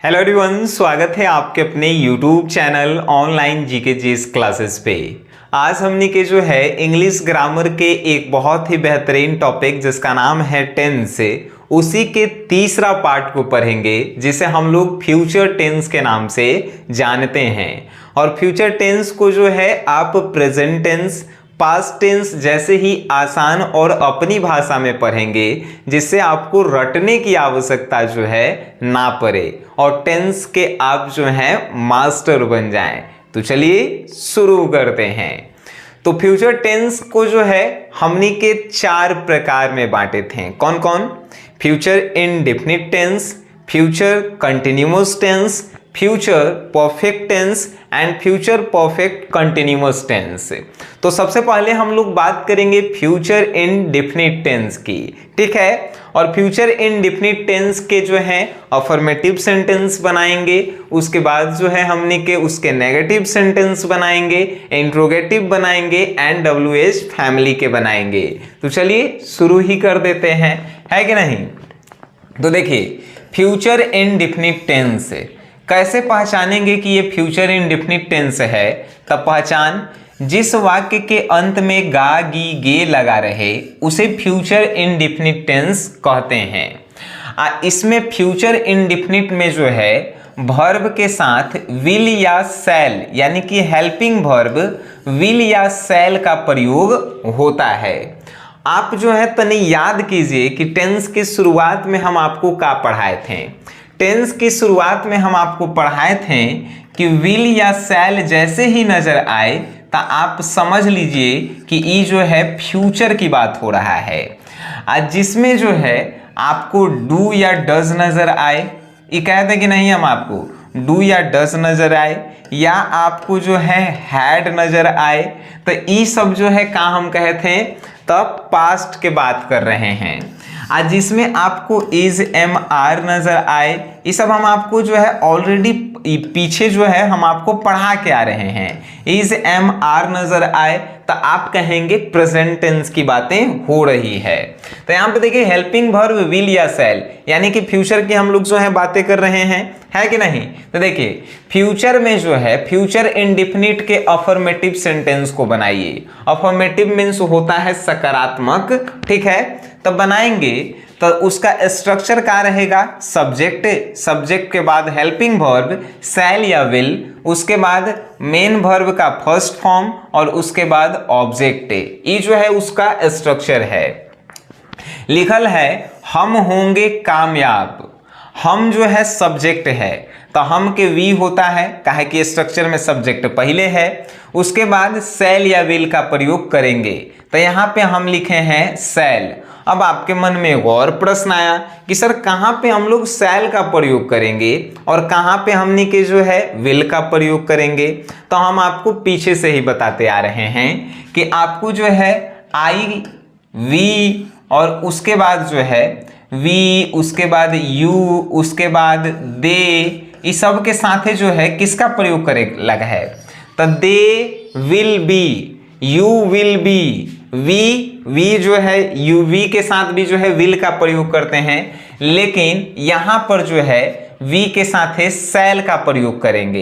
Hello everyone, स्वागत है आपके अपने YouTube channel online GK GS classes पे। आज हमने के जो है इंग्लिश ग्रामर के एक बहुत ही बेहतरीन टॉपिक जिसका नाम है टेंस, उसी के तीसरा पार्ट को पढ़ेंगे जिसे हम लोग फ्यूचर टेंस के नाम से जानते हैं। और फ्यूचर टेंस को जो है आप प्रेजेंट टेंस, पास्ट टेंस जैसे ही आसान और अपनी भाषा में पढ़ेंगे जिससे आपको रटने की आवश्यकता जो है ना पड़े और टेंस के आप जो हैं मास्टर बन जाएं। तो चलिए शुरू करते हैं। तो फ्यूचर टेंस को जो है हमने के 4 प्रकार में बांटे थे। कौन कौन? Future indefinite tense, future continuous tense, future perfect tense and future perfect continuous tense. तो सबसे पहले हम लोग बात करेंगे फ्यूचर इंडेफिनिट टेंस की, ठीक है। और फ्यूचर इंडेफिनिट टेंस के जो है अफर्मेटिव सेंटेंस बनाएंगे, उसके बाद जो है हमने के उसके नेगेटिव सेंटेंस बनाएंगे, इंट्रोगेटिव बनाएंगे एंड डब्ल्यूएच फैमिली के बनाएंगे। तो चलिए शुरू ही कर देते हैं, है कि नहीं। तो देखिए फ्यूचर इंडेफिनिट टेंस कैसे पहचानेंगे कि ये फ्यूचर इंडेफिनिट टेंस है। तब पहचान, जिस वाक्य के अंत में गा गी गे लगा रहे उसे फ्यूचर इंडेफिनिट टेंस कहते हैं। इसमें फ्यूचर इंडेफिनिट में जो है वर्ब के साथ विल या शैल यानी कि हेल्पिंग वर्ब विल या शैल का प्रयोग होता है। आप जो है तनी याद कीजिए कि टेंस की शुरुआत में हम आपको क्या पढ़ाए थे। टेंस की शुरुआत में हम आपको पढ़ाए थे कि विल या शैल जैसे ही नजर आए तो आप समझ लीजिए कि ये जो है फ्यूचर की बात हो रहा है। आज जिसमें जो है आपको डू या डज नजर आए, ये कहते हैं कि नहीं, हम आपको डू या डज नजर आए या आपको जो है हैड नजर आए, तो ये सब जो है का हम कहते हैं तब पास्ट के बात कर रहे हैं। आज जिसमें आपको इज एम आर नजर आए, ये सब हम आपको जो है ऑलरेडी पीछे जो है हम आपको पढ़ा के आ रहे हैं। इज एम आर नजर आए तो आप कहेंगे प्रेजेंट टेंस की बातें हो रही है। तो यहाँ पे देखिए हेल्पिंग वर्ब विल या शैल यानी कि फ्यूचर की हम लोग जो है बातें कर रहे हैं, है कि नहीं। तो देखिए फ्यूचर में जो है फ्यूचर इंडेफिनिट के अफर्मेटिव सेंटेंस को बनाइए। अफर्मेटिव मीन्स होता है सकारात्मक, ठीक है। तब बनाएंगे तो उसका स्ट्रक्चर क्या रहेगा? सब्जेक्ट, सब्जेक्ट के बाद हेल्पिंग वर्ब शैल या विल, उसके बाद मेन वर्ब का फर्स्ट फॉर्म और उसके बाद ऑब्जेक्ट। ये जो है उसका स्ट्रक्चर है। लिखल है हम होंगे कामयाब। हम जो है सब्जेक्ट है तो हम के वी होता है, काहे कि स्ट्रक्चर में सब्जेक्ट पहले है, उसके बाद शैल या विल का प्रयोग करेंगे। तो यहाँ पे हम लिखे हैं शैल। अब आपके मन में एक और प्रश्न आया कि सर कहाँ पे हम लोग शैल का प्रयोग करेंगे और कहाँ पे हमने के जो है विल का प्रयोग करेंगे। तो हम आपको पीछे से ही बताते आ रहे हैं कि आपको जो है आई, वी और उसके बाद जो है वी, उसके बाद यू, उसके बाद दे, इस सब के साथ जो है किसका प्रयोग करे लगा है। तो they will be, you will be, we जो है यू वी के साथ भी जो है विल का प्रयोग करते हैं, लेकिन यहां पर जो है वी के साथ शैल का प्रयोग करेंगे।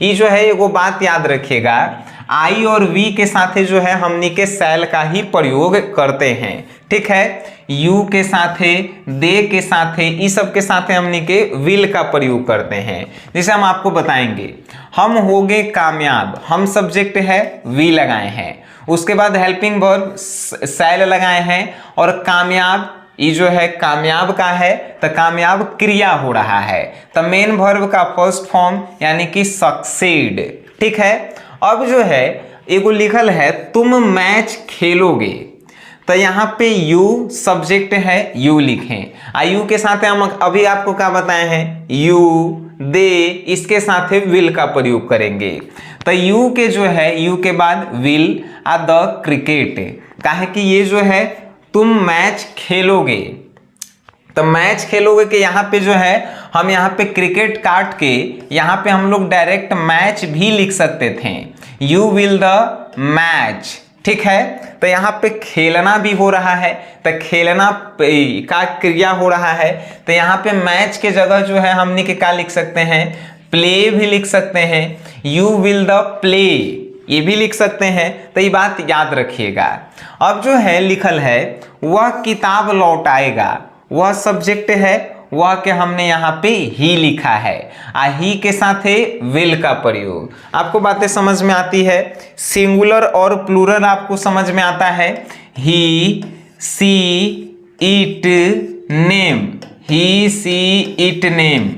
ये जो है एगो बात याद रखिएगा, आई और वी के साथ जो है हमनी के शैल का ही प्रयोग करते हैं, ठीक है। यू के साथ, दे के साथ, इस सब के साथ हमनी के विल का प्रयोग करते हैं। जैसे हम आपको बताएंगे हम होंगे कामयाब, हम सब्जेक्ट है वी लगाए हैं, उसके बाद हेल्पिंग वर्ब शैल लगाए हैं और कामयाब, ये जो है कामयाब का है तो कामयाब क्रिया हो रहा है, तो मेन वर्ब का फर्स्ट फॉर्म यानी कि सक्सीड, ठीक है। अब जो है एगो लिखल है तुम मैच खेलोगे, तो यहाँ पे यू सब्जेक्ट है, यू लिखें। यू के साथ हम अभी आपको क्या बताए हैं, यू, दे, इसके साथ विल का प्रयोग करेंगे। तो यू के जो है यू के बाद विल आ द क्रिकेट, काहे कि ये जो है तुम मैच खेलोगे, तो मैच खेलोगे के यहाँ पे जो है हम यहाँ पे क्रिकेट काट के यहाँ पे हम लोग डायरेक्ट मैच भी लिख सकते थे, यू विल द मैच, ठीक है। तो यहाँ पे खेलना भी हो रहा है, तो खेलना का क्रिया हो रहा है, तो यहाँ पे मैच के जगह जो है हमने के क्या लिख सकते हैं, प्ले भी लिख सकते हैं, यू विल द प्ले ये भी लिख सकते हैं। तो ये बात याद रखिएगा। अब जो है लिखल है वह किताब लौटाएगा, वह सब्जेक्ट है, वह के हमने यहाँ पे ही लिखा है, ही के साथ है विल का प्रयोग। आपको बातें समझ में आती है। सिंगुलर और प्लूरल आपको समझ में आता है। He she it name, he she it name,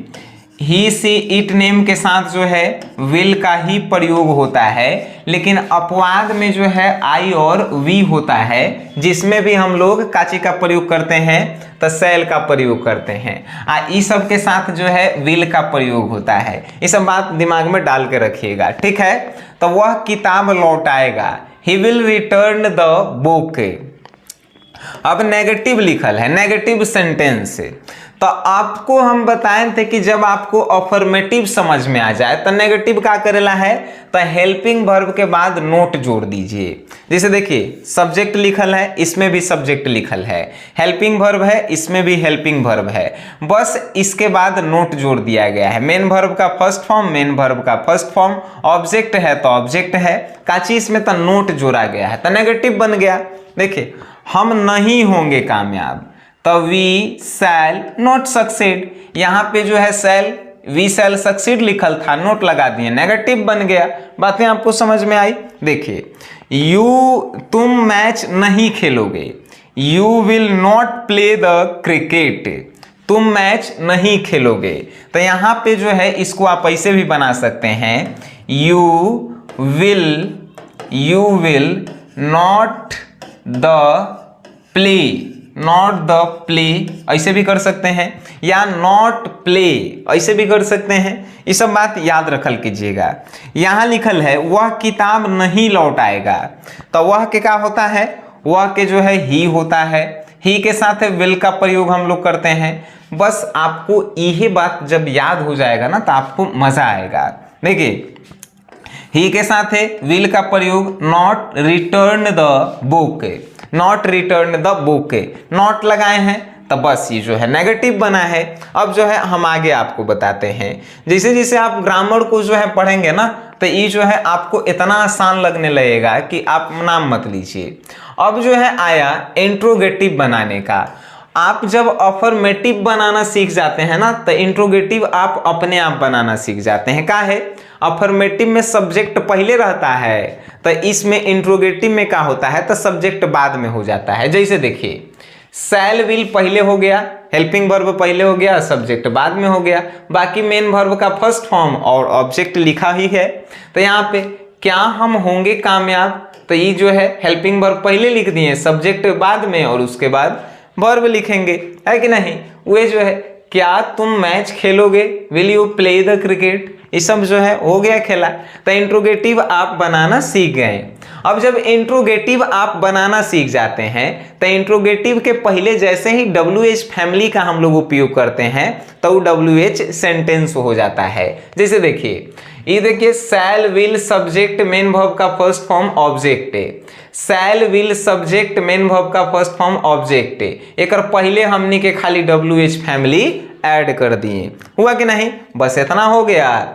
he she it name के साथ जो है विल का ही प्रयोग होता है, लेकिन अपवाद में जो है आई और वी होता है, जिसमें भी हम लोग काची का प्रयोग करते हैं, तो सेल का प्रयोग करते हैं। इस सब के साथ जो है विल का प्रयोग होता है। ये सब बात दिमाग में डाल के रखिएगा, ठीक है। तो वह किताब लौटाएगा, he will return the book. अब नेगेटिव लिखल है, नेगेटिव सेंटेंस। तो आपको हम बताए थे कि जब आपको अफर्मेटिव समझ में आ जाए तो नेगेटिव क्या करेला है, तो हेल्पिंग वर्ब के बाद नोट जोड़ दीजिए। जैसे देखिए सब्जेक्ट लिखल है, इसमें भी सब्जेक्ट लिखल है, हेल्पिंग वर्ब है, इसमें भी हेल्पिंग वर्ब है, बस इसके बाद नोट जोड़ दिया गया है। मेन वर्ब का फर्स्ट फॉर्म, मेन वर्ब का फर्स्ट फॉर्म, ऑब्जेक्ट है तो ऑब्जेक्ट है, काची इसमें तो नोट जोड़ा गया है, तो नेगेटिव बन गया। देखिए हम नहीं होंगे कामयाब, तो वी शैल नॉट सक्सीड, यहाँ पे जो है शैल वी शैल सक्सीड लिखल था, नोट लगा दिए, नेगेटिव बन गया। बातें आपको समझ में आई। देखिए तुम मैच नहीं खेलोगे, you will not play the cricket, तुम मैच नहीं खेलोगे। तो यहाँ पे जो है इसको आप ऐसे भी बना सकते हैं, you will not the play, not the play ऐसे भी कर सकते हैं, या नॉट प्ले ऐसे भी कर सकते हैं। ये सब बात याद रखल कीजिएगा। यहाँ लिखल है वह किताब नहीं लौटाएगा, तो वह के क्या होता है, वह के जो है ही होता है, ही के साथ विल का प्रयोग हम लोग करते हैं। बस आपको यही बात जब याद हो जाएगा ना तो आपको मजा आएगा। देखिए ही के साथ है विल का प्रयोग, not return the book, not return the book, not लगाए हैं तो बस ये जो है नेगेटिव बना है। अब जो है हम आगे आपको बताते हैं, जैसे जैसे आप ग्रामर को जो है पढ़ेंगे ना तो ये जो है आपको इतना आसान लगने लगेगा कि आप नाम मत लीजिए। अब जो है आया इंट्रोगेटिव बनाने का। आप जब अफर्मेटिव बनाना सीख जाते हैं ना तो इंट्रोगेटिव आप अपने आप बनाना सीख जाते हैं। क्या है, अफर्मेटिव में सब्जेक्ट पहले रहता है, तो इसमें इंट्रोगेटिव में क्या होता है तो सब्जेक्ट बाद में हो जाता है। जैसे देखिए शैल विल पहले हो गया, हेल्पिंग वर्ब पहले हो गया, सब्जेक्ट बाद में हो गया, बाकी मेन वर्ब का फर्स्ट फॉर्म और ऑब्जेक्ट लिखा ही है। तो यहाँ पे क्या हम होंगे कामयाब, तो ये जो है हेल्पिंग वर्ब पहले लिख दिए, सब्जेक्ट बाद में, और उसके बाद वर्ब लिखेंगे, है कि नहीं। वे जो है क्या तुम मैच खेलोगे, will you play the cricket, ये सब जो है हो गया खेला। तो इंट्रोगेटिव आप बनाना सीख गए। अब जब इंट्रोगेटिव आप बनाना सीख जाते हैं तो इंट्रोगेटिव के पहले जैसे ही WH फैमिली का हम लोग उपयोग करते हैं तो वो WH सेंटेंस हो जाता है। जैसे देखिए ये देखिए शैल विल सब्जेक्ट मेन वर्ब का फर्स्ट फॉर्म ऑब्जेक्ट है, शैल विल सब्जेक्ट मेन वर्ब का फर्स्ट फॉर्म ऑब्जेक्ट है, एक पहले हमने के खाली WH फैमिली ऐड कर दिए। हुआ कि नहीं, बस इतना हो गया।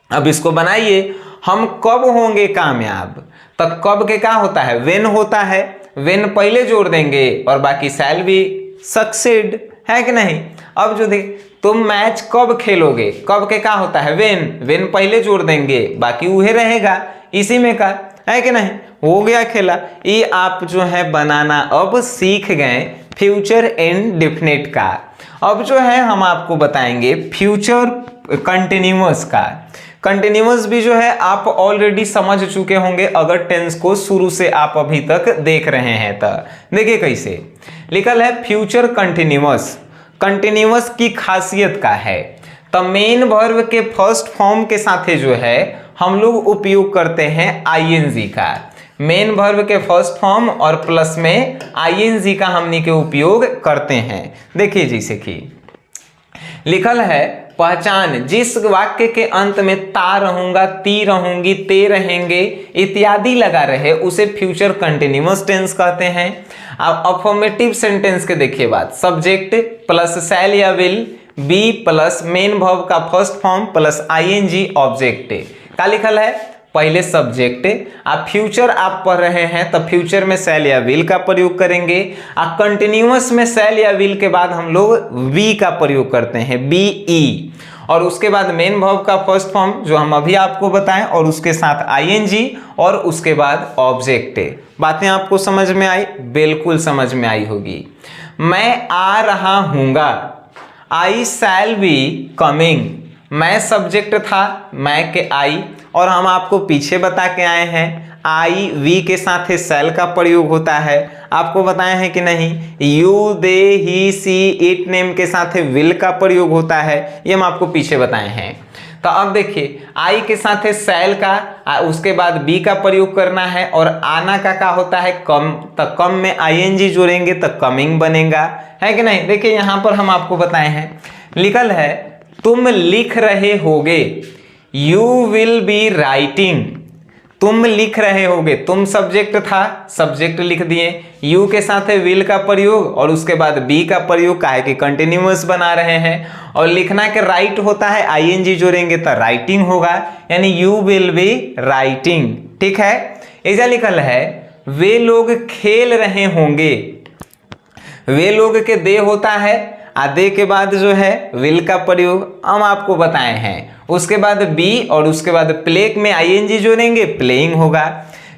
अब इसको बनाइए, हम कब होंगे कामयाब, तो कब के क्या होता है, वेन होता है, वेन पहले जोड़ देंगे और बाकी शैल भी सक्सीड, है कि नहीं। अब जो देख तुम मैच कब खेलोगे, कब के क्या होता है वेन, वेन पहले जोड़ देंगे बाकी वह रहेगा, इसी में का, है कि नहीं, हो गया खेला। ये आप जो है बनाना अब सीख गए फ्यूचर इंडेफिनिट का। अब जो है हम आपको बताएंगे फ्यूचर कंटिन्यूअस का। कंटिन्यूअस भी जो है आप ऑलरेडी समझ चुके होंगे अगर टेंस को शुरू से आप अभी तक देख रहे हैं तो। देखिए कैसे लिखल है फ्यूचर कंटिन्यूअस। कंटिन्यूअस की खासियत का है तो मेन वर्ब के फर्स्ट फॉर्म के साथ जो है हम लोग उपयोग करते हैं आईएनजी का। मेन वर्ब के फर्स्ट फॉर्म और प्लस में आईएनजी का हमनी के उपयोग करते हैं। देखिए जैसे कि लिखल है पहचान, जिस वाक्य के अंत में ता रहूंगा, ती रहूंगी, ते रहेंगे इत्यादि लगा रहे उसे फ्यूचर कंटिन्यूअस टेंस कहते हैं। अब अफर्मेटिव सेंटेंस के देखिए बात, सब्जेक्ट प्लस शैल या will, be plus main verb का first form plus ING object. क्या लिखल है? पहले सब्जेक्ट, आप फ्यूचर आप पढ़ रहे हैं तो फ्यूचर में शैल या विल का प्रयोग करेंगे। आप कंटिन्यूअस में शैल या विल के बाद हम लोग वी का प्रयोग करते हैं, बी ई, और उसके बाद मेन वर्ब का फर्स्ट फॉर्म जो हम अभी आपको बताएं और उसके साथ आईएनजी और उसके बाद ऑब्जेक्ट। बातें आपको समझ में आई? बिल्कुल समझ में आई होगी। मैं आ रहा हूंगा, आई शैल बी कमिंग। मैं सब्जेक्ट था, मैं के आई, और हम आपको पीछे बता के आए हैं आई वी के साथ शैल का प्रयोग होता है, आपको बताए हैं कि नहीं। You they he she it name के साथ विल का प्रयोग होता है, ये हम आपको पीछे बताए हैं। तो अब देखिए आई के साथ शैल का, उसके बाद बी का प्रयोग करना है, और आना का क्या होता है? कम। तो कम में आईएनजी जोड़ेंगे तो कमिंग बनेगा, है कि नहीं। देखिए यहाँ पर हम आपको बताए हैं, लिखल है तुम लिख रहे होगे, यू विल बी राइटिंग। तुम लिख रहे होगे, तुम सब्जेक्ट था, सब्जेक्ट लिख दिए, यू के साथ है विल का प्रयोग और उसके बाद बी का प्रयोग, काहे कि कंटिन्यूअस बना रहे हैं, और लिखना के राइट होता है, आईएनजी जोड़ेंगे तो राइटिंग होगा, यानी यू विल बी राइटिंग। ठीक है, ऐसा लिखल है वे लोग खेल रहे होंगे। वे लोग के दे होता है, आधे के बाद जो है विल का प्रयोग हम आपको बताए हैं। उसके बाद बी और उसके बाद प्ले में आईएनजी जोड़ेंगे, प्लेइंग होगा।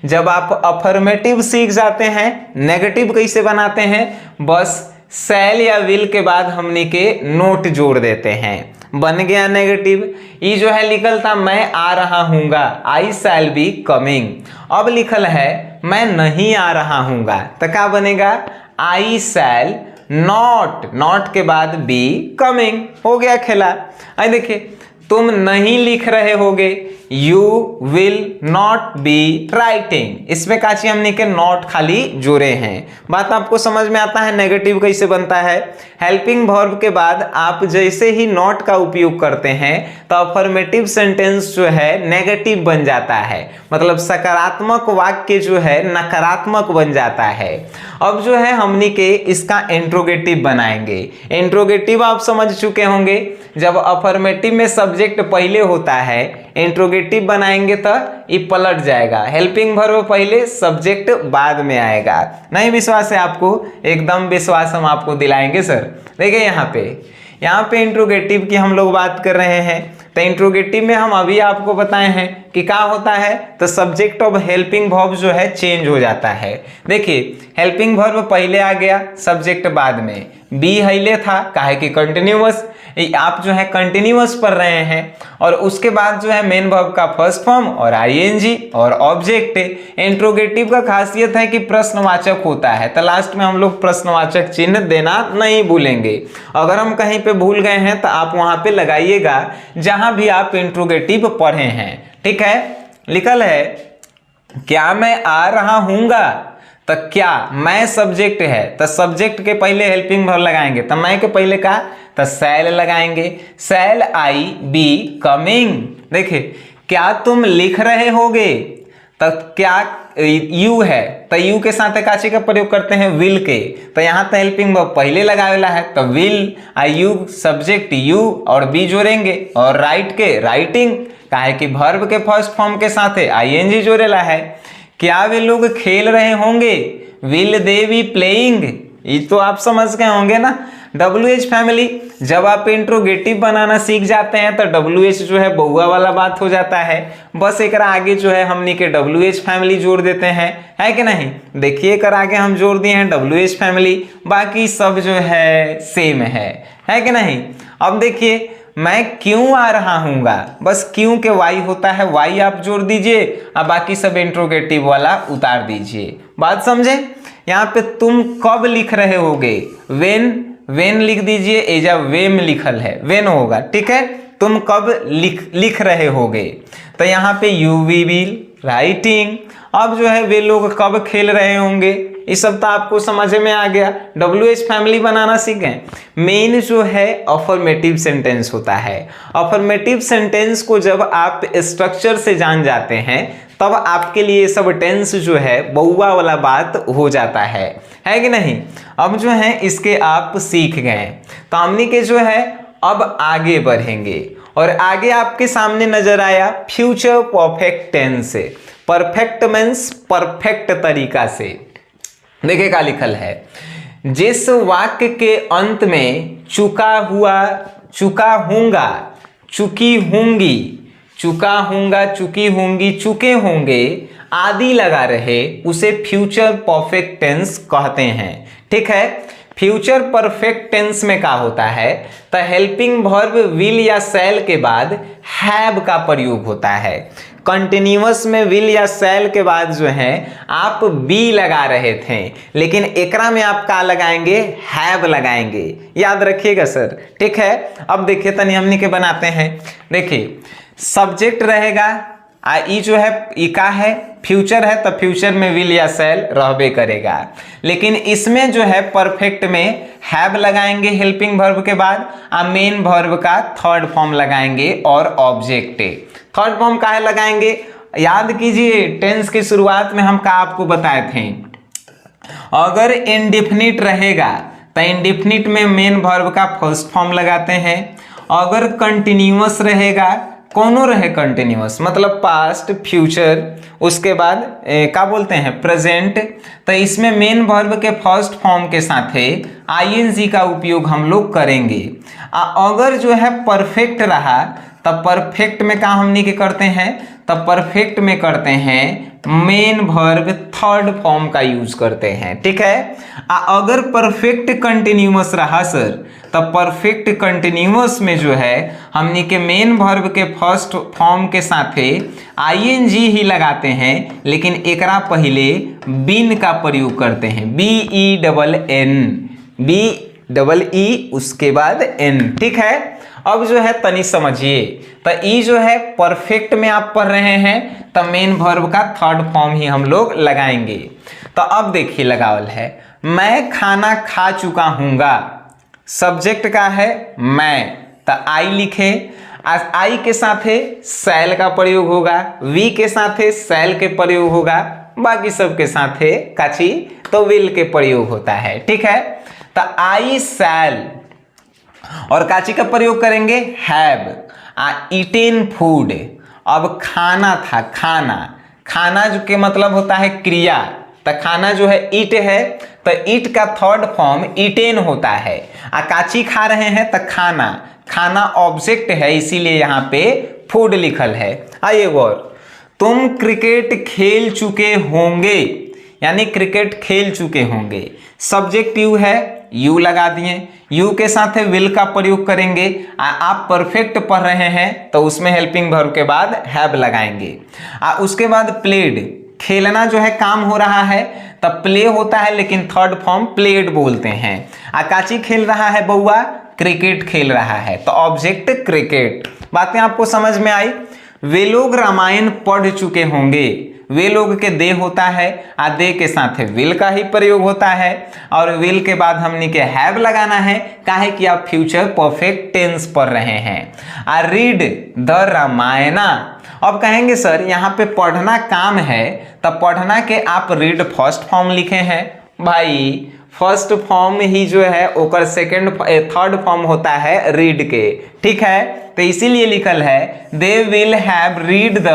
जब आप अफर्मेटिव सीख जाते हैं, नेगेटिव कैसे बनाते हैं, बस शैल या विल के बाद हमने के नोट जोड़ देते हैं, बन गया नेगेटिव। ये जो है लिखल था मैं आ रहा हूंगा, आई शैल बी कमिंग। अब लिखल है मैं नहीं आ रहा हूंगा, तो क्या बनेगा? आई शैल नॉट, नॉट के बाद बी कमिंग, हो गया खेला। आई देखिए तुम नहीं लिख रहे होगे, you will not be writing. इसमें काची हमने के नॉट खाली जोड़े हैं। बात आपको समझ में आता है नेगेटिव कैसे बनता है? हेल्पिंग वर्ब के बाद आप जैसे ही नॉट का उपयोग करते हैं तो अफर्मेटिव सेंटेंस जो है नेगेटिव बन जाता है, मतलब सकारात्मक वाक्य जो है नकारात्मक बन जाता है। अब जो है हमने के इसका इंट्रोगेटिव बनाएंगे। इंट्रोगेटिव आप समझ चुके होंगे, जब अफर्मेटिव में सब्जेक्ट पहले होता है, इंट्रोगेटिव बनाएंगे तो ये पलट जाएगा, हेल्पिंग वर्ब पहले सब्जेक्ट बाद में आएगा। नहीं विश्वास है आपको? एकदम विश्वास हम आपको दिलाएंगे सर। देखिए यहाँ पे इंट्रोगेटिव की हम लोग बात कर रहे हैं, तो इंट्रोगेटिव में हम अभी आपको बताए हैं कि क्या होता है, तो सब्जेक्ट ऑफ हेल्पिंग वर्ब जो है चेंज हो जाता है। देखिए हेल्पिंग वर्ब पहले आ गया, सब्जेक्ट बाद में, बी हईले था, काहे कि कंटिन्यूअस, आप जो है कंटिन्यूअस पढ़ रहे हैं, और उसके बाद जो है मेन वर्ब का फर्स्ट फॉर्म और आईएनजी और ऑब्जेक्ट। इंट्रोगेटिव का खासियत है कि प्रश्नवाचक होता है, तो लास्ट में हम लोग प्रश्नवाचक चिन्ह देना नहीं भूलेंगे। अगर हम कहीं पे भूल गए हैं तो आप वहां पे लगाइएगा जहां भी आप इंट्रोगेटिव पढ़े हैं। ठीक है, लिखल है क्या मैं आ रहा हूंगा, तो क्या मैं सब्जेक्ट है, तो सब्जेक्ट के पहले हेल्पिंग वर्ब लगाएंगे, तो मैं के पहले का तो शैल लगाएंगे, शैल आई बी कमिंग। देखिए क्या तुम लिख रहे होगे, तो क्या यू है, तो यू के साथ काची का प्रयोग करते हैं, विल के, तो यहाँ तो हेल्पिंग वर्ब पहले लगावेला है, तो will I you subject you और बी जोड़ेंगे, और राइट के राइटिंग, काहे कि वर्ब के फर्स्ट फॉर्म के साथ आईएनजी जोड़ेला है। क्या वे लोग खेल रहे होंगे, विल दे बी प्लेइंग, ये तो आप समझ गए होंगे ना। WH फैमिली, जब आप इंट्रोगेटिव बनाना सीख जाते हैं तो WH जो है बहुआ वाला बात हो जाता है, बस एक आगे जो है हमने के WH फैमिली जोड़ देते हैं, है कि नहीं। देखिए एक आगे हम जोड़ दिए हैं WH फैमिली, बाकी सब जो है सेम है कि नहीं। अब देखिए मैं क्यों आ रहा हूँगा, बस क्यों के वाई होता है, वाई आप जोड़ दीजिए, अब बाकी सब इंट्रोगेटिव वाला उतार दीजिए। बात समझे? यहाँ पे तुम कब लिख रहे होगे, वेन लिख दीजिए, एजा वेम लिखल है, वेन होगा। ठीक है, तुम कब लिख रहे होगे, तो यहाँ पे यू वी विल राइटिंग। अब जो है वे लोग कब खेल रहे होंगे, इस सब तो आपको समझ में आ गया। WH फैमिली बनाना सीख गए। मेन जो है अफर्मेटिव सेंटेंस होता है। अफर्मेटिव सेंटेंस को जब आप स्ट्रक्चर से जान जाते हैं तब आपके लिए सब टेंस जो है बउआ वाला बात हो जाता है कि नहीं। अब जो है इसके आप सीख गए तो हमने के जो है अब आगे बढ़ेंगे और आगे आपके सामने नजर आया फ्यूचर परफेक्ट टेंस से। परफेक्ट मीन्स परफेक्ट तरीका से। देखिए क्या लिखल है, जिस वाक्य के अंत में चुका हुआ, चुका हूंगा, चुकी होंगी, चुका हूंगा, चुकी होंगी, चुके होंगे आदि लगा रहे उसे फ्यूचर परफेक्ट टेंस कहते हैं। ठीक है, फ्यूचर परफेक्ट टेंस में क्या होता है तो हेल्पिंग वर्ब विल या शैल के बाद हैव का प्रयोग होता है। कंटिन्यूअस में विल या शैल के बाद जो है आप बी लगा रहे थे, लेकिन एकरा में आप क्या लगाएंगे, हैव लगाएंगे। याद रखिएगा सर। ठीक है, अब देखिए तनी हमनी के बनाते हैं। देखिए सब्जेक्ट रहेगा ई जो है ई का है फ्यूचर है तो फ्यूचर में विल या शैल रहबे करेगा, लेकिन इसमें जो है परफेक्ट में हैव लगाएंगे हेल्पिंग वर्ब के बाद, मेन वर्ब का थर्ड फॉर्म लगाएंगे और ऑब्जेक्ट थर्ड फॉर्म का है लगाएंगे। याद कीजिए टेंस की शुरुआत में हम का आपको बताए थे, अगर इंडिफिनिट रहेगा तो इंडिफिनिट में मेन वर्ब का फर्स्ट फॉर्म लगाते हैं। अगर कंटिन्यूअस रहेगा, कौनों रहे कंटिन्यूअस मतलब पास्ट, फ्यूचर, उसके बाद क्या बोलते हैं प्रेजेंट, तो इसमें मेन वर्ब के फर्स्ट फॉर्म के साथ आईएनजी का उपयोग हम लोग करेंगे। अगर जो है परफेक्ट रहा तब परफेक्ट में क्या हमनी के करते हैं, तब परफेक्ट में करते हैं मेन वर्ब थर्ड फॉर्म का यूज करते हैं। ठीक है, अगर परफेक्ट कंटिन्यूअस रहा सर तब परफेक्ट कंटिन्यूअस में जो है हमनी के मेन वर्ब के फर्स्ट फॉर्म के साथ आईएनजी ही लगाते हैं, लेकिन एकरा पहले बीन का प्रयोग करते हैं, BENN उसके बाद एन। ठीक है, अब जो है तनी समझिए तो ई जो है परफेक्ट में आप पढ़ रहे हैं तो मेन वर्ब का थर्ड फॉर्म ही हम लोग लगाएंगे। तो अब देखिए लगावल है, मैं खाना खा चुका हूंगा, सब्जेक्ट का है मैं तो आई लिखे, आई के साथ शैल का प्रयोग होगा, वी के साथ शैल के प्रयोग होगा, बाकी सब के साथ काची तो विल के प्रयोग होता है। ठीक है, तो आई शैल और काची का प्रयोग करेंगे हैव, ईटेन फूड। अब खाना था, खाना, खाना जो के मतलब होता है क्रिया, तो खाना जो है ईट है तो ईट का थर्ड फॉर्म ईटेन होता है। काची खा रहे हैं तो खाना, खाना ऑब्जेक्ट है इसीलिए यहाँ पे फूड लिखल है। आइए गौर, तुम क्रिकेट खेल चुके होंगे, यानी क्रिकेट खेल चुके होंगे, सब्जेक्ट यू है, यू लगा दिए, यू के साथ विल का प्रयोग करेंगे। आप परफेक्ट पढ़ रहे हैं तो उसमें हेल्पिंग वर्ब के बाद हैव लगाएंगे। उसके बाद प्लेड, खेलना जो है काम हो रहा है तब प्ले होता है, लेकिन थर्ड फॉर्म प्लेड बोलते हैं। काची खेल रहा है बउआ, क्रिकेट खेल रहा है तो ऑब्जेक्ट क्रिकेट। बातें आपको समझ में आई। वे लोग रामायण पढ़ चुके होंगे, वे लोग के दे होता है, दे के साथ विल का ही प्रयोग होता है और विल के बाद हमने के हैव लगाना है, काहे कि आप फ्यूचर परफेक्ट टेंस पढ़ रहे हैं। रीड द रामायणा, अब कहेंगे सर यहाँ पे पढ़ना काम है तब पढ़ना के आप रीड फर्स्ट फॉर्म लिखे हैं। भाई फर्स्ट फॉर्म ही जो है ओकर सेकंड थर्ड फॉर्म होता है रीड के। ठीक है, तो इसीलिए लिखल है they will have read the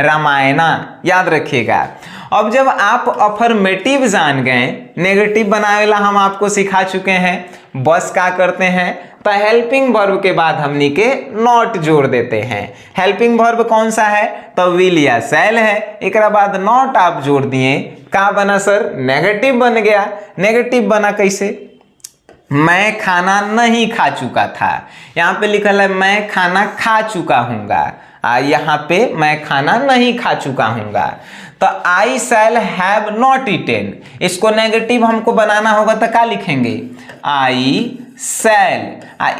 Ramayana. याद रखिएगा। अब जब आप अफर्मेटिव जान गए, नेगेटिव बनाने वाला हम आपको सिखा चुके हैं, बस क्या करते हैं तो हेल्पिंग वर्ब के बाद हमनी के नॉट जोड़ देते हैं। हेल्पिंग वर्ब कौन सा है तो विल या शैल है, एक बाद नॉट आप जोड़ दिए, क्या बना सर नेगेटिव बन गया। नेगेटिव बना कैसे, मैं खाना नहीं खा चुका था, यहाँ पे लिखा है मैं खाना खा चुका हूँगा। यहाँ पे मैं खाना नहीं खा चुका हूँगा। तो आई शैल हैव नॉट ईटेन, इसको नेगेटिव हमको बनाना होगा तो क्या लिखेंगे, आई शैल,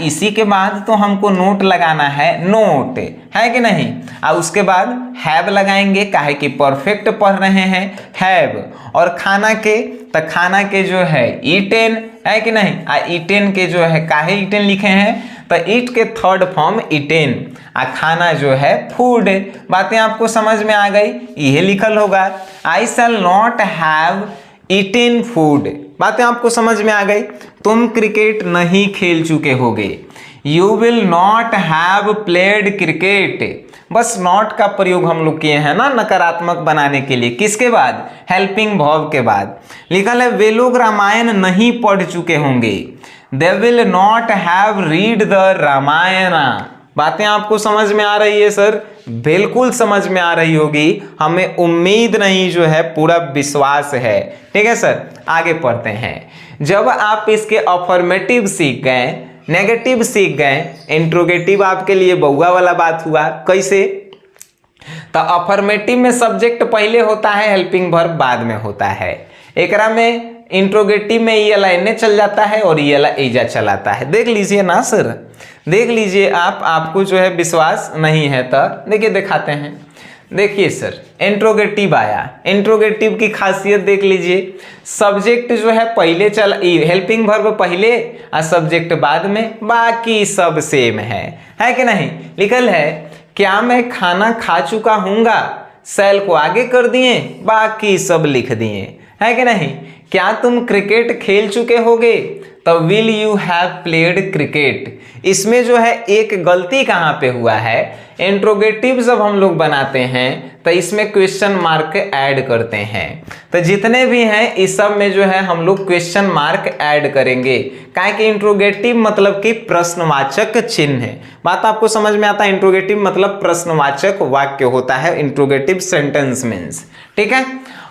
इसी के बाद तो हमको नोट लगाना है, नोट है कि नहीं, और उसके बाद हैव लगाएंगे, काहे कि परफेक्ट पढ़ रहे हैं, हैव, और खाना के तो खाना के जो है ईटेन है कि नहीं, ईटेन के जो है काहे ईटेन लिखे हैं, तो ईट के थर्ड फॉर्म ईटेन, खाना जो है फूड। बातें आपको समझ में आ गई, यह लिखल होगा I shall not have eaten food. बातें आपको समझ में आ गई। तुम क्रिकेट नहीं खेल चुके होगे, you will not have played cricket. बस नॉट का प्रयोग हम लोग किए हैं ना नकारात्मक बनाने के लिए, किसके बाद, हेल्पिंग वर्ब के बाद। लिखल है वे लोग रामायण नहीं पढ़ चुके होंगे, they will not have read the Ramayana. बातें आपको समझ में आ रही है सर, बिल्कुल समझ में आ रही होगी, हमें उम्मीद नहीं जो है पूरा विश्वास है। ठीक है सर, आगे पढ़ते हैं। जब आप इसके अफर्मेटिव सीख गए, नेगेटिव सीख गए, इंट्रोगेटिव आपके लिए बउआ वाला बात हुआ। कैसे, तो अफर्मेटिव में सब्जेक्ट पहले होता है, हेल्पिंग वर्ब बाद में होता है। एकरा में इंट्रोगेटिव में ये लाइने चल जाता है और ये एजा चलाता है। देख लीजिए ना सर, देख लीजिए आपको जो है विश्वास नहीं है तो देखिए दिखाते हैं। देखिए सर, इंट्रोगेटिव आया, इंट्रोगेटिव की खासियत देख लीजिए, सब्जेक्ट जो है पहले चल, हेल्पिंग वर्ब पहले और सब्जेक्ट बाद में, बाकी सब सेम है कि नहीं। लिखल है क्या मैं खाना खा चुका हूँगा, शैल को आगे कर दिए, बाकी सब लिख दिए, है कि नहीं। क्या तुम क्रिकेट खेल चुके होगे, तो will you have played cricket. इसमें जो है एक गलती कहाँ पे हुआ है, इंट्रोगेटिव जब हम लोग बनाते हैं तो इसमें क्वेश्चन मार्क ऐड करते हैं। तो जितने भी हैं इस सब में जो है हम लोग क्वेश्चन मार्क ऐड करेंगे, काहे कि इंट्रोगेटिव मतलब कि प्रश्नवाचक चिन्ह है। बात आपको समझ में आता है, इंट्रोगेटिव मतलब प्रश्नवाचक वाक्य होता है, इंट्रोगेटिव सेंटेंस मीन्स। ठीक है,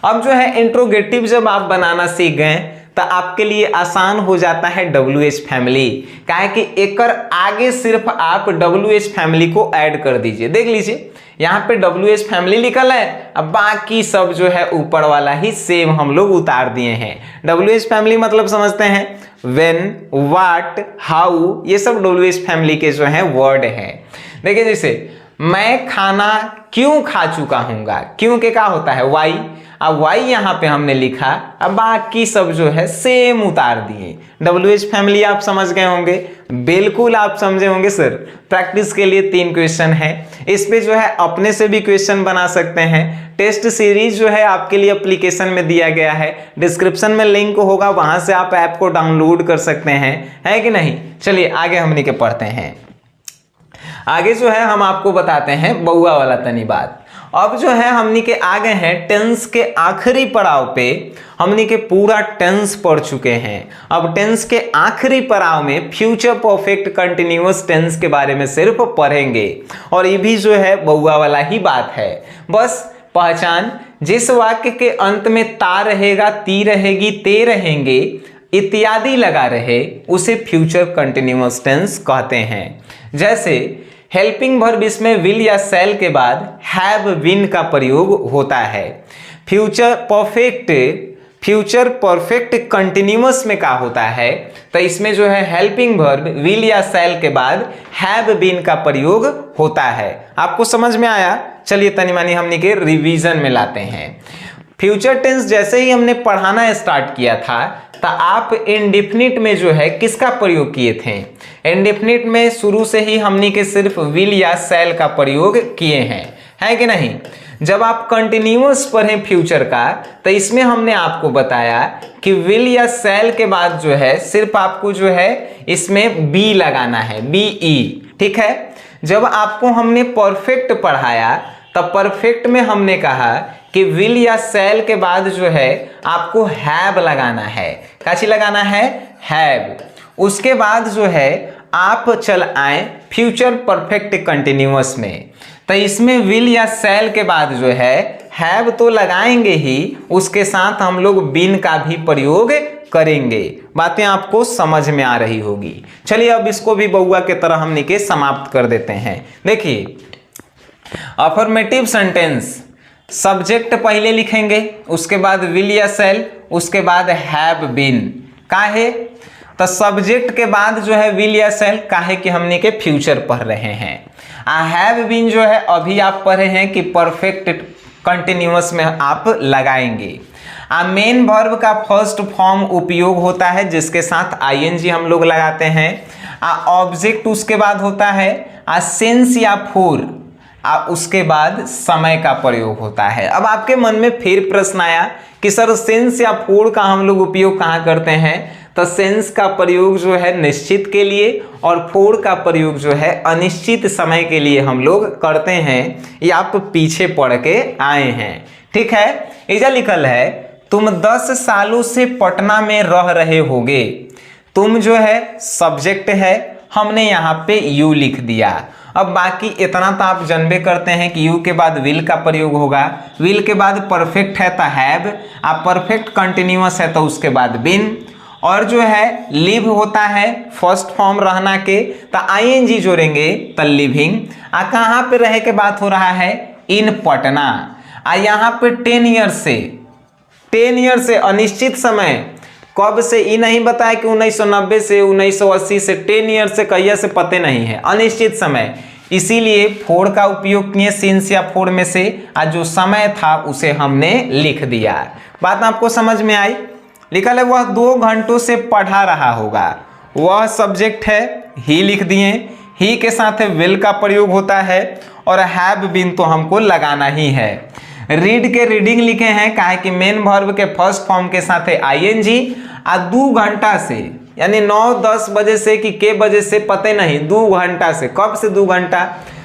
अब जो है इंट्रोगेटिव जब आप बनाना सीख गए तो आपके लिए आसान हो जाता है WH फैमिली, काहे कि एकर आगे सिर्फ आप WH फैमिली को ऐड कर दीजिए। देख लीजिए यहाँ पे WH फैमिली लिखल है, अब बाकी सब जो है ऊपर वाला ही सेम हम लोग उतार दिए हैं। WH फैमिली मतलब समझते हैं, व्हेन, व्हाट, हाउ, ये सब WH फैमिली के जो है वर्ड हैं। देखिए जैसे मैं खाना क्यों खा चुका हूँगा, क्यों के क्या होता है, वाई, अब वाई यहाँ पे हमने लिखा, अब बाकी सब जो है सेम उतार दिए। WH फैमिली आप समझ गए होंगे, बिल्कुल आप समझे होंगे सर। प्रैक्टिस के लिए 3 क्वेश्चन है, इस पे जो है अपने से भी क्वेश्चन बना सकते हैं। टेस्ट सीरीज जो है आपके लिए एप्लीकेशन में दिया गया है, डिस्क्रिप्शन में लिंक होगा, वहां से आप ऐप को डाउनलोड कर सकते हैं, है कि नहीं। चलिए आगे हमने के पढ़ते हैं। आगे जो है हम आपको बताते हैं बउआ वाला तनी बात। अब जो है हमनी के आ गए हैं टेंस के आखिरी पड़ाव पे, हमनी के पूरा टेंस पढ़ चुके हैं। अब टेंस के आखिरी पड़ाव में फ्यूचर परफेक्ट कंटिन्यूअस टेंस के बारे में सिर्फ पढ़ेंगे, और ये भी जो है बउआ वाला ही बात है। बस पहचान, जिस वाक्य के अंत में ता रहेगा, ती रहेगी, ते रहेंगे इत्यादि लगा रहे, उसे फ्यूचर कंटिन्यूअस टेंस कहते हैं। जैसे हेल्पिंग वर्ब इसमें विल या शैल के बाद हैव बीन का प्रयोग होता है। फ्यूचर परफेक्ट कंटिन्यूअस में क्या होता है, तो इसमें जो है हेल्पिंग वर्ब विल या शैल के बाद हैव बीन का प्रयोग होता है। आपको समझ में आया। चलिए तनी मानी हमने के रिवीजन में लाते हैं। फ्यूचर टेंस जैसे ही हमने पढ़ाना स्टार्ट किया था तो आप इंडेफिनिट में जो है किसका प्रयोग किए थे, इंडेफिनिट में शुरू से ही हमने के सिर्फ विल या शैल का प्रयोग किए हैं, है कि नहीं। जब आप कंटिन्यूअस पढ़ें फ्यूचर का तो इसमें हमने आपको बताया कि विल या शैल के बाद जो है सिर्फ आपको जो है इसमें बी लगाना है, BE। ठीक है, जब आपको हमने परफेक्ट पढ़ाया तब परफेक्ट में हमने कहा कि विल या शैल के बाद जो है आपको हैव लगाना है। काची लगाना है, हैव। उसके बाद जो है आप चल आए फ्यूचर परफेक्ट कंटिन्यूअस में, तो इसमें विल या शैल के बाद जो है हैव तो लगाएंगे ही, उसके साथ हम लोग बीन का भी प्रयोग करेंगे। बातें आपको समझ में आ रही होगी। चलिए अब इसको भी बउआ के तरह हमने के समाप्त कर देते हैं। देखिए अफर्मेटिव सेंटेंस सब्जेक्ट पहले लिखेंगे, उसके बाद विल या शैल, उसके बाद हैव बीन। काहे? तो सब्जेक्ट के बाद जो है विल या शैल, काहे कि हमने के फ्यूचर पढ़ रहे हैं। हैव बीन जो है अभी आप पढ़े हैं कि परफेक्ट कंटिन्यूअस में आप लगाएंगे। मेन वर्ब का फर्स्ट फॉर्म उपयोग होता है जिसके साथ आईएनजी हम लोग लगाते हैं। ऑब्जेक्ट उसके बाद होता है सेंस या फॉर, उसके बाद समय का प्रयोग होता है। अब आपके मन में फिर प्रश्न आया कि सर सेंस या फॉर का हम लोग उपयोग कहाँ करते हैं? तो सेंस का प्रयोग जो है निश्चित के लिए और फॉर का प्रयोग जो है अनिश्चित समय के लिए हम लोग करते हैं। ये आप पीछे पढ़ के आए हैं, ठीक है। इजा लिखल है तुम 10 सालों से पटना में रह रहे होगे। तुम जो है सब्जेक्ट है, हमने यहाँ पे यू लिख दिया। अब बाकी इतना तो आप जानबे करते हैं कि यू के बाद विल का प्रयोग होगा, विल के बाद परफेक्ट है तो हैव, आप परफेक्ट कंटिन्यूअस है तो उसके बाद बिन, और जो है लिव होता है फर्स्ट फॉर्म रहना के तो आईएनजी जोड़ेंगे तो लिविंग। कहाँ पे रहे के बात हो रहा है? इन पटना। यहाँ पे 10 ईयर से अनिश्चित समय, कब से ये नहीं बताया कि 1990 से 1980 से, 10 ईयर से कहिया से पते नहीं है, अनिश्चित समय। इसीलिए फोर का उपयोग किए सिंस या फोर में से, आज जो समय था उसे हमने लिख दिया। बात आपको समझ में आई? लिखा है वह 2 घंटों से पढ़ा रहा होगा, वह सब्जेक्ट है, ही लिख दिए। ही के साथ विल का प्रयोग होता है और हैव बीन तो हमको लगाना ही है। रीड के रीडिंग लिखे हैं, काहे कि मेन वर्ब के फर्स्ट फॉर्म के साथ है आईएनजी। 2 घंटा से यानी 9-10 बजे से कि के बजे से पते नहीं, 2 घंटा से, कब से 2 घंटा?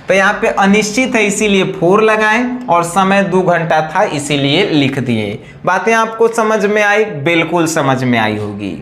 तो यहाँ पे अनिश्चित है इसीलिए 4 लगाएं और समय 2 घंटा था इसीलिए लिख दिए। बातें आपको समझ में आई? बिल्कुल समझ में आई होगी।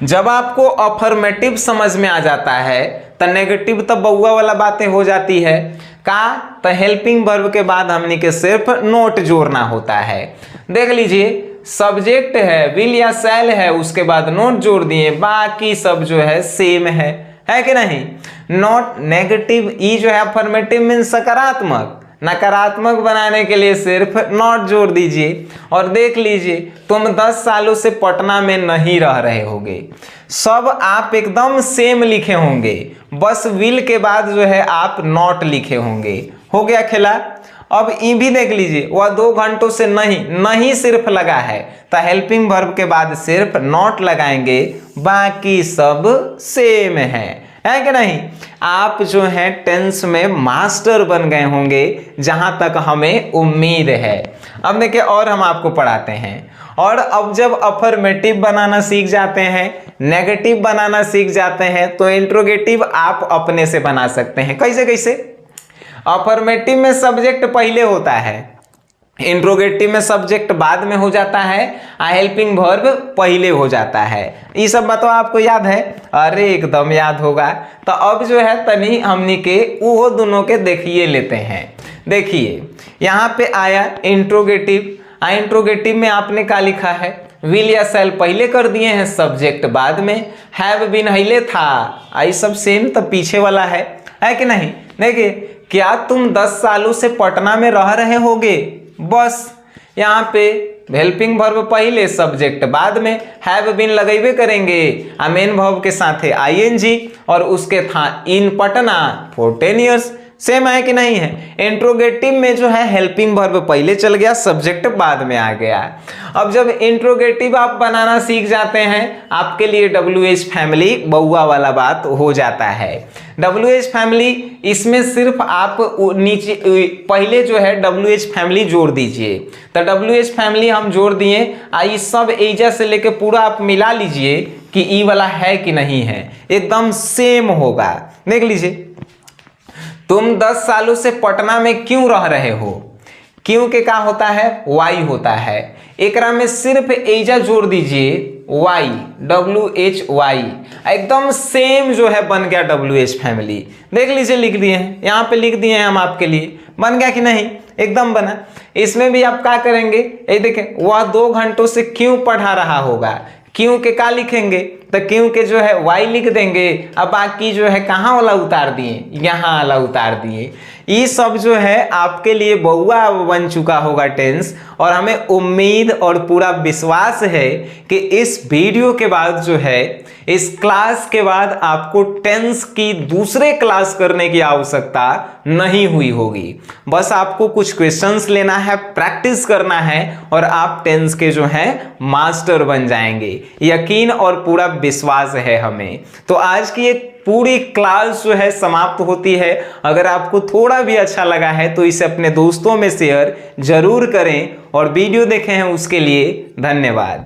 जब आपको अफर्मेटिव समझ में आ जाता है तो नेगेटिव तो बउआ वाला बातें हो जाती है। का? तो हेल्पिंग वर्ब के बाद हमने के सिर्फ नोट जोड़ना होता है। देख लीजिए सब्जेक्ट है, विल या शैल है, उसके बाद नोट जोड़ दिए, बाकी सब जो है सेम है कि नहीं? नॉट नेगेटिव, ई जो है अफर्मेटिव मीन्स सकारात्मक, नकारात्मक बनाने के लिए सिर्फ नॉट जोड़ दीजिए। और देख लीजिए तुम 10 सालों से पटना में नहीं रह रहे होगे, सब आप एकदम सेम लिखे होंगे, बस विल के बाद जो है आप नॉट लिखे होंगे। हो गया खेला। अब ये भी देख लीजिए वह 2 घंटों से नहीं सिर्फ लगा है तो हेल्पिंग वर्ब के बाद सिर्फ नॉट लगाएंगे, बाकी सब सेम है कि नहीं? आप जो है टेंस में मास्टर बन गए होंगे जहां तक हमें उम्मीद है। अब देखिए और हम आपको पढ़ाते हैं। और अब जब अफर्मेटिव बनाना सीख जाते हैं, नेगेटिव बनाना सीख जाते हैं तो इंट्रोगेटिव आप अपने से बना सकते हैं। कैसे? अफर्मेटिव में सब्जेक्ट पहले होता है, इंट्रोगेटिव में सब्जेक्ट बाद में हो जाता है, हेल्पिंग वर्ब पहले हो जाता है। ये सब बताओ आपको याद है? अरे एकदम याद होगा। तो अब जो है तनी हमनी के वो दोनों के देखिए लेते हैं। देखिए यहाँ पे आया इंट्रोगेटिव। इंट्रोगेटिव में आपने क्या लिखा है? विल या शैल पहले कर दिए हैं, सब्जेक्ट बाद में, हैव बीन पहले था। आई सब सेम तो पीछे वाला है कि नहीं? देखिए क्या तुम 10 सालों से पटना में रह रहे होगे, बस यहाँ पे हेल्पिंग वर्ब पहले सब्जेक्ट बाद में, हैव बीन लगेबे करेंगे, मेन वर्ब के साथ है आईएनजी और उसके था इन पटना फॉर 10 ईयर्स। सेम है कि नहीं है? इंट्रोगेटिव में जो है हेल्पिंग वर्ब पहले चल गया, सब्जेक्ट बाद में आ गया। अब जब इंट्रोगेटिव आप बनाना सीख जाते हैं आपके लिए WH फैमिली बउआ वाला बात हो जाता है। WH फैमिली इसमें सिर्फ आप नीचे पहले जो है WH फैमिली जोड़ दीजिए। तो WH फैमिली हम जोड़ दिए, आई सब एजा से लेके पूरा आप मिला लीजिए कि ई वाला है कि नहीं है, एकदम सेम होगा। देख लीजिए तुम 10 सालों से पटना में क्यों रह रहे हो? क्यों के क्या होता है? वाई होता है। एकरा में सिर्फ एजा जोड़ दीजिए वाई, WHY, एकदम सेम जो है बन गया WH फैमिली। देख लीजिए लिख दिए हैं, यहाँ पे लिख दिए हैं हम आपके लिए, बन गया कि नहीं? एकदम बना। इसमें भी आप क्या करेंगे? ये देखें वह 2 घंटों से क्यों पढ़ा रहा होगा, क्यों के क्या लिखेंगे? तो क्यों के जो है y लिख देंगे। अब बाकी जो है कहाँ वाला उतार दिए, यहाँ वाला उतार दिए। ये सब जो है आपके लिए बहुआ बन चुका होगा टेंस, और हमें उम्मीद और पूरा विश्वास है कि इस वीडियो के बाद जो है, इस क्लास के बाद आपको टेंस की दूसरे क्लास करने की आवश्यकता नहीं हुई होगी। बस आपको कुछ क्वेश्चंस लेना है, प्रैक्टिस करना है, और आप टेंस के जो है मास्टर बन जाएंगे। यकीन और पूरा विश्वास है हमें। तो आज की एक पूरी क्लास जो है समाप्त होती है। अगर आपको थोड़ा भी अच्छा लगा है तो इसे अपने दोस्तों में शेयर जरूर करें, और वीडियो देखे हैं उसके लिए धन्यवाद।